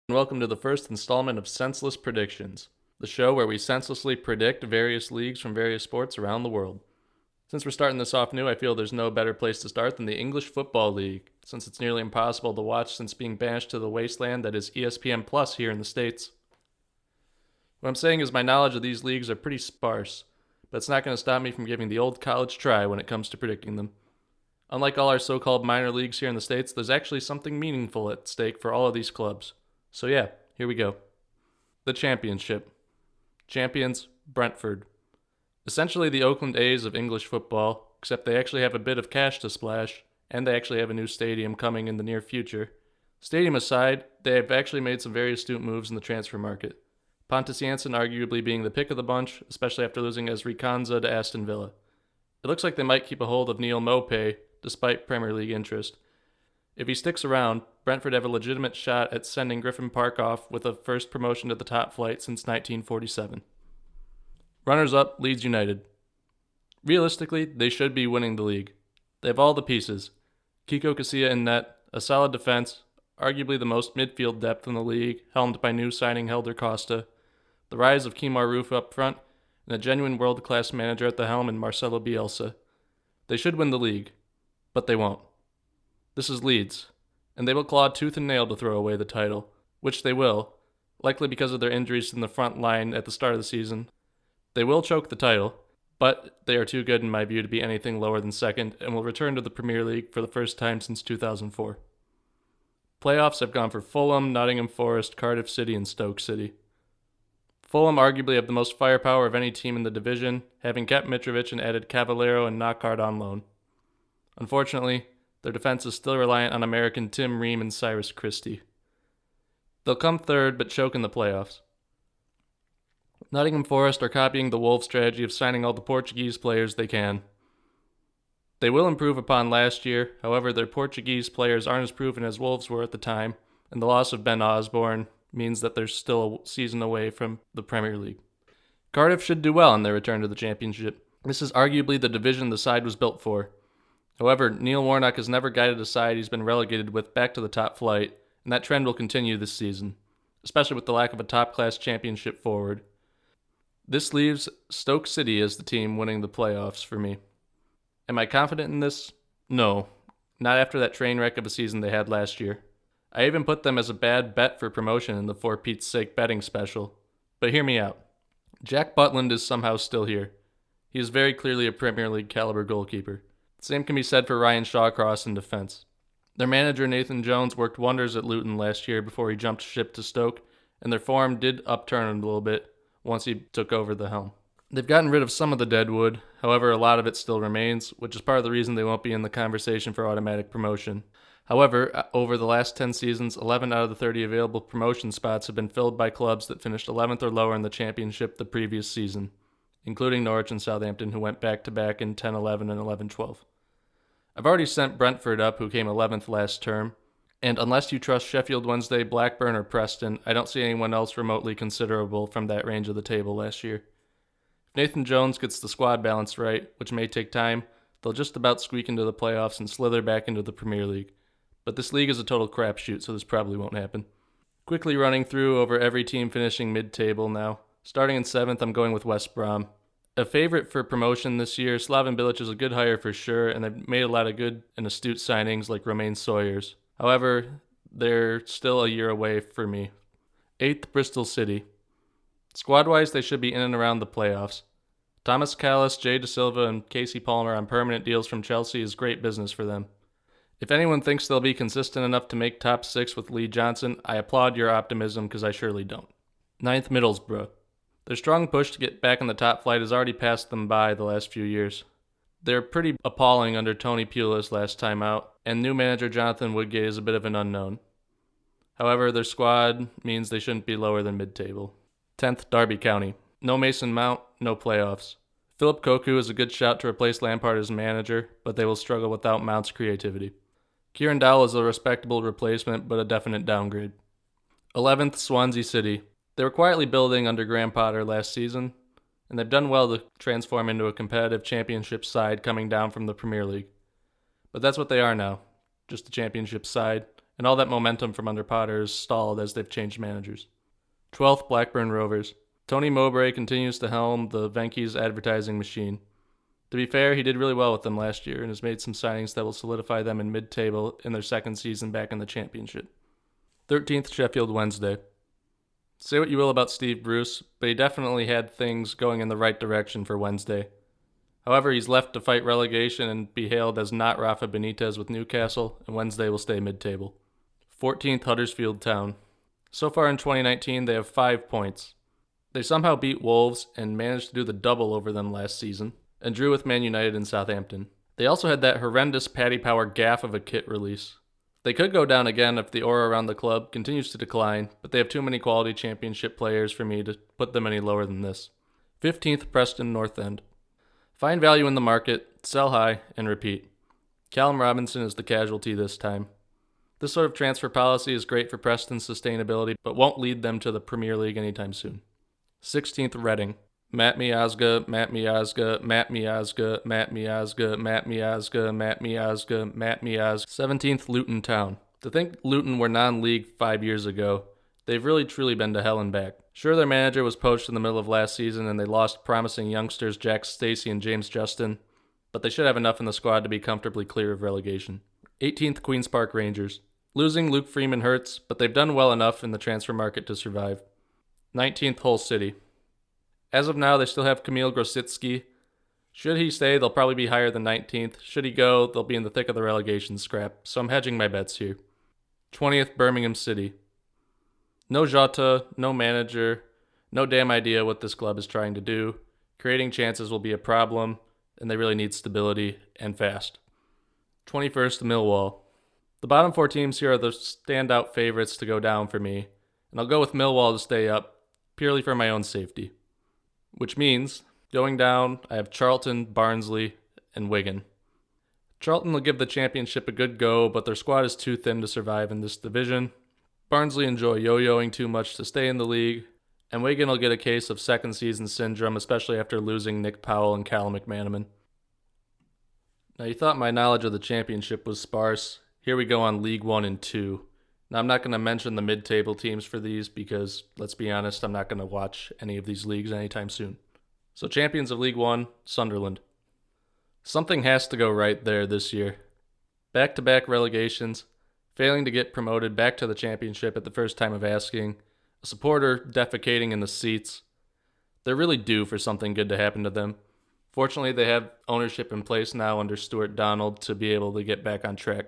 And welcome to the first installment of Senseless Predictions, the show where we senselessly predict various leagues from various sports around the world. Since we're starting this off new, I feel there's no better place to start than the English Football League, since it's nearly impossible to watch since being banished to the wasteland that is ESPN Plus here in the States. What I'm saying is my knowledge of these leagues are pretty sparse, but it's not going to stop me from giving the old college try when it comes to predicting them. Unlike all our so-called minor leagues here in the States, there's actually something meaningful at stake for all of these clubs. So yeah, here we go. The championship. Champions, Brentford. Essentially the Oakland A's of English football, except they actually have a bit of cash to splash, and they actually have a new stadium coming in the near future. Stadium aside, they have actually made some very astute moves in the transfer market. Pontus Jansson arguably being the pick of the bunch, especially after losing Ezri Konsa to Aston Villa. It looks like they might keep a hold of Neil Maupay, despite Premier League interest. If he sticks around, Brentford have a legitimate shot at sending Griffin Park off with a first promotion to the top flight since 1947. Runners-up, Leeds United. Realistically, they should be winning the league. They have all the pieces. Kiko Casilla in net, a solid defense, arguably the most midfield depth in the league, helmed by new signing Helder Costa, the rise of Kemar Roof up front, and a genuine world-class manager at the helm in Marcelo Bielsa. They should win the league, but they won't. This is Leeds, and they will claw tooth and nail to throw away the title, which they will, likely because of their injuries in the front line at the start of the season. They will choke the title, but they are too good in my view to be anything lower than second and will return to the Premier League for the first time since 2004. Playoffs have gone for Fulham, Nottingham Forest, Cardiff City, and Stoke City. Fulham arguably have the most firepower of any team in the division, having kept Mitrovic and added Cavallero and Knockaert on loan. Unfortunately, their defense is still reliant on American Tim Ream and Cyrus Christie. They'll come third but choke in the playoffs. Nottingham Forest are copying the Wolves' strategy of signing all the Portuguese players they can. They will improve upon last year, however their Portuguese players aren't as proven as Wolves were at the time, and the loss of Ben Osborne means that they're still a season away from the Premier League. Cardiff should do well in their return to the Championship. This is arguably the division the side was built for. However, Neil Warnock has never guided a side he's been relegated with back to the top flight, and that trend will continue this season, especially with the lack of a top-class Championship forward. This leaves Stoke City as the team winning the playoffs for me. Am I confident in this? No, not after that train wreck of a season they had last year. I even put them as a bad bet for promotion in the For Pete's Sake betting special. But hear me out. Jack Butland is somehow still here. He is very clearly a Premier League caliber goalkeeper. The same can be said for Ryan Shawcross in defense. Their manager Nathan Jones worked wonders at Luton last year before he jumped ship to Stoke, and their form did upturn a little bit once he took over the helm. They've gotten rid of some of the dead wood, however a lot of it still remains, which is part of the reason they won't be in the conversation for automatic promotion. However, over the last 10 seasons, 11 out of the 30 available promotion spots have been filled by clubs that finished 11th or lower in the Championship the previous season, including Norwich and Southampton, who went back-to-back in 10-11 and 11-12. I've already sent Brentford up, who came 11th last term, and unless you trust Sheffield Wednesday, Blackburn, or Preston, I don't see anyone else remotely considerable from that range of the table last year. If Nathan Jones gets the squad balance right, which may take time, they'll just about squeak into the playoffs and slither back into the Premier League. But this league is a total crapshoot, so this probably won't happen. Quickly running through over every team finishing mid-table now. Starting in 7th, I'm going with West Brom. A favorite for promotion this year, Slaven Bilic is a good hire for sure, and they've made a lot of good and astute signings like Romain Sawyers. However, they're still a year away for me. 8th, Bristol City. Squad-wise, they should be in and around the playoffs. Thomas Callis, Jay De Silva, and Casey Palmer on permanent deals from Chelsea is great business for them. If anyone thinks they'll be consistent enough to make top 6 with Lee Johnson, I applaud your optimism because I surely don't. 9th, Middlesbrough. Their strong push to get back in the top flight has already passed them by the last few years. They're pretty appalling under Tony Pulis last time out, and new manager Jonathan Woodgate is a bit of an unknown. However, their squad means they shouldn't be lower than mid-table. 10th, Derby County. No Mason Mount, no playoffs. Philip Koku is a good shout to replace Lampard as manager, but they will struggle without Mount's creativity. Kieran Dowell is a respectable replacement, but a definite downgrade. 11th, Swansea City. They were quietly building under Graham Potter last season, and they've done well to transform into a competitive championship side coming down from the Premier League. But that's what they are now, just a championship side, and all that momentum from under Potter is stalled as they've changed managers. 12th, Blackburn Rovers. Tony Mowbray continues to helm the Venky's advertising machine. To be fair, he did really well with them last year and has made some signings that will solidify them in mid-table in their second season back in the championship. 13th, Sheffield Wednesday. Say what you will about Steve Bruce, but he definitely had things going in the right direction for Wednesday. However, he's left to fight relegation and be hailed as not Rafa Benitez with Newcastle, and Wednesday will stay mid-table. 14th, Huddersfield Town. So far in 2019, they have 5 points. They somehow beat Wolves and managed to do the double over them last season, and drew with Man United and Southampton. They also had that horrendous Paddy Power gaffe of a kit release. They could go down again if the aura around the club continues to decline, but they have too many quality championship players for me to put them any lower than this. 15th, Preston North End. Find value in the market, sell high, and repeat. Callum Robinson is the casualty this time. This sort of transfer policy is great for Preston's sustainability, but won't lead them to the Premier League anytime soon. 16th, Reading. Matt Miazga, Matt Miazga, Matt Miazga, Matt Miazga, Matt Miazga, Matt Miazga, Matt Miazga. 17th, Luton Town. To think Luton were non-league 5 years ago, they've really truly been to hell and back. Sure, their manager was poached in the middle of last season and they lost promising youngsters Jack Stacey and James Justin, but they should have enough in the squad to be comfortably clear of relegation. 18th, Queen's Park Rangers. Losing Luke Freeman hurts, but they've done well enough in the transfer market to survive. 19th, Hull City. As of now, they still have Kamil Grosicki. Should he stay, they'll probably be higher than 19th. Should he go, they'll be in the thick of the relegation scrap, so I'm hedging my bets here. 20th, Birmingham City. No Jota, no manager, no damn idea what this club is trying to do. Creating chances will be a problem, and they really need stability, and fast. 21st, Millwall. The bottom 4 teams here are the standout favorites to go down for me, and I'll go with Millwall to stay up, purely for my own safety. Which means, going down, I have Charlton, Barnsley, and Wigan. Charlton will give the championship a good go, but their squad is too thin to survive in this division. Barnsley enjoy yo-yoing too much to stay in the league, and Wigan will get a case of second season syndrome, especially after losing Nick Powell and Callum McManaman. Now, you thought my knowledge of the championship was sparse. Here we go on League 1 and 2. Now, I'm not going to mention the mid-table teams for these because, let's be honest, I'm not going to watch any of these leagues anytime soon. So, champions of League 1, Sunderland. Something has to go right there this year. Back-to-back relegations, failing to get promoted back to the championship at the first time of asking, a supporter defecating in the seats. They're really due for something good to happen to them. Fortunately, they have ownership in place now under Stuart Donald to be able to get back on track.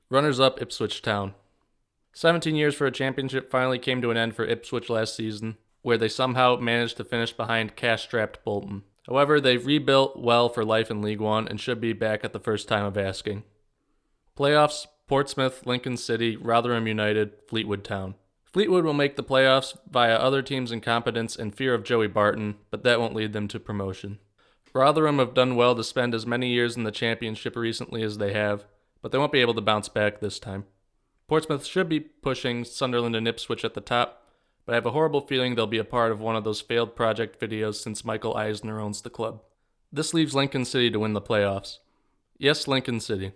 Runners-up, Ipswich Town. 17 years for a championship finally came to an end for Ipswich last season, where they somehow managed to finish behind cash-strapped Bolton. However, they've rebuilt well for life in League 1 and should be back at the first time of asking. Playoffs, Portsmouth, Lincoln City, Rotherham United, Fleetwood Town. Fleetwood will make the playoffs via other teams' incompetence and fear of Joey Barton, but that won't lead them to promotion. Rotherham have done well to spend as many years in the championship recently as they have, but they won't be able to bounce back this time. Portsmouth should be pushing Sunderland and Ipswich at the top, but I have a horrible feeling they'll be a part of one of those failed project videos since Michael Eisner owns the club. This leaves Lincoln City to win the playoffs. Yes, Lincoln City.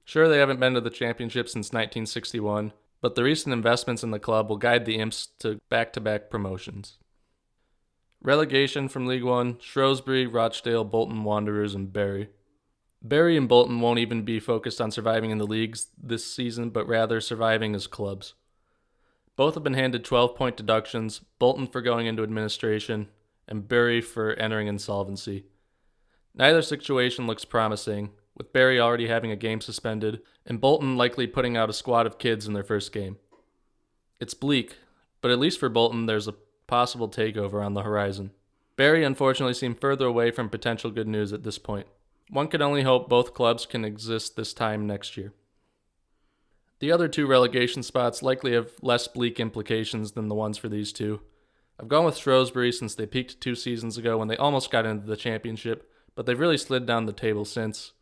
Sure, they haven't been to the championship since 1961, but the recent investments in the club will guide the Imps to back-to-back promotions. Relegation from League 1, Shrewsbury, Rochdale, Bolton Wanderers, and Bury. Bury and Bolton won't even be focused on surviving in the leagues this season, but rather surviving as clubs. Both have been handed 12-point deductions, Bolton for going into administration, and Bury for entering insolvency. Neither situation looks promising, with Bury already having a game suspended, and Bolton likely putting out a squad of kids in their first game. It's bleak, but at least for Bolton there's a possible takeover on the horizon. Bury unfortunately seem further away from potential good news at this point. One can only hope both clubs can exist this time next year. The other 2 relegation spots likely have less bleak implications than the ones for these 2. I've gone with Shrewsbury since they peaked 2 seasons ago when they almost got into the championship, but they've really slid down the table since.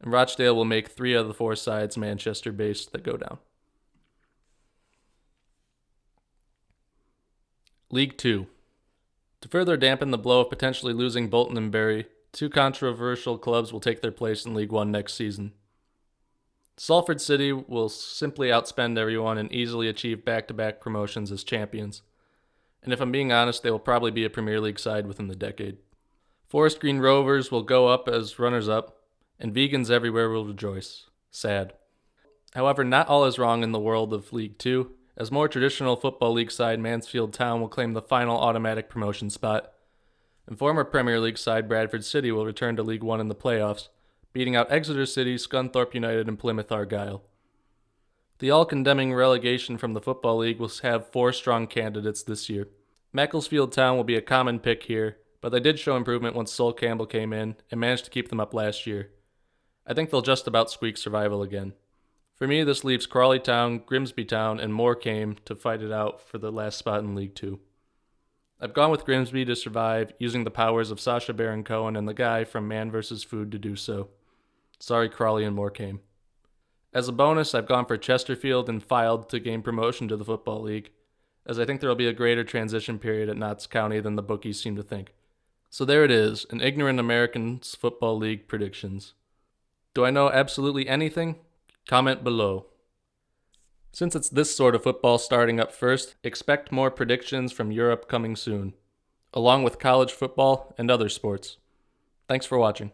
And Rochdale will make 3 out of the 4 sides Manchester-based that go down. League 2. To further dampen the blow of potentially losing Bolton and Bury, 2 controversial clubs will take their place in League 1 next season. Salford City will simply outspend everyone and easily achieve back-to-back promotions as champions. And if I'm being honest, they will probably be a Premier League side within the decade. Forest Green Rovers will go up as runners-up, and vegans everywhere will rejoice. Sad. However, not all is wrong in the world of League Two, as more traditional Football League side Mansfield Town will claim the final automatic promotion spot, and former Premier League side Bradford City will return to League One in the playoffs, beating out Exeter City, Scunthorpe United, and Plymouth Argyle. The all-condemning relegation from the Football League will have 4 strong candidates this year. Macclesfield Town will be a common pick here, but they did show improvement once Sol Campbell came in and managed to keep them up last year. I think they'll just about squeak survival again. For me, this leaves Crawley Town, Grimsby Town, and Morecambe to fight it out for the last spot in League Two. I've gone with Grimsby to survive, using the powers of Sacha Baron Cohen and the guy from Man vs. Food to do so. Sorry, Crawley and Morecambe. As a bonus, I've gone for Chesterfield and Fylde to gain promotion to the Football League, as I think there will be a greater transition period at Notts County than the bookies seem to think. So there it is, an ignorant American's Football League predictions. Do I know absolutely anything? Comment below. Since it's this sort of football starting up first, expect more predictions from Europe coming soon, along with college football and other sports. Thanks for watching.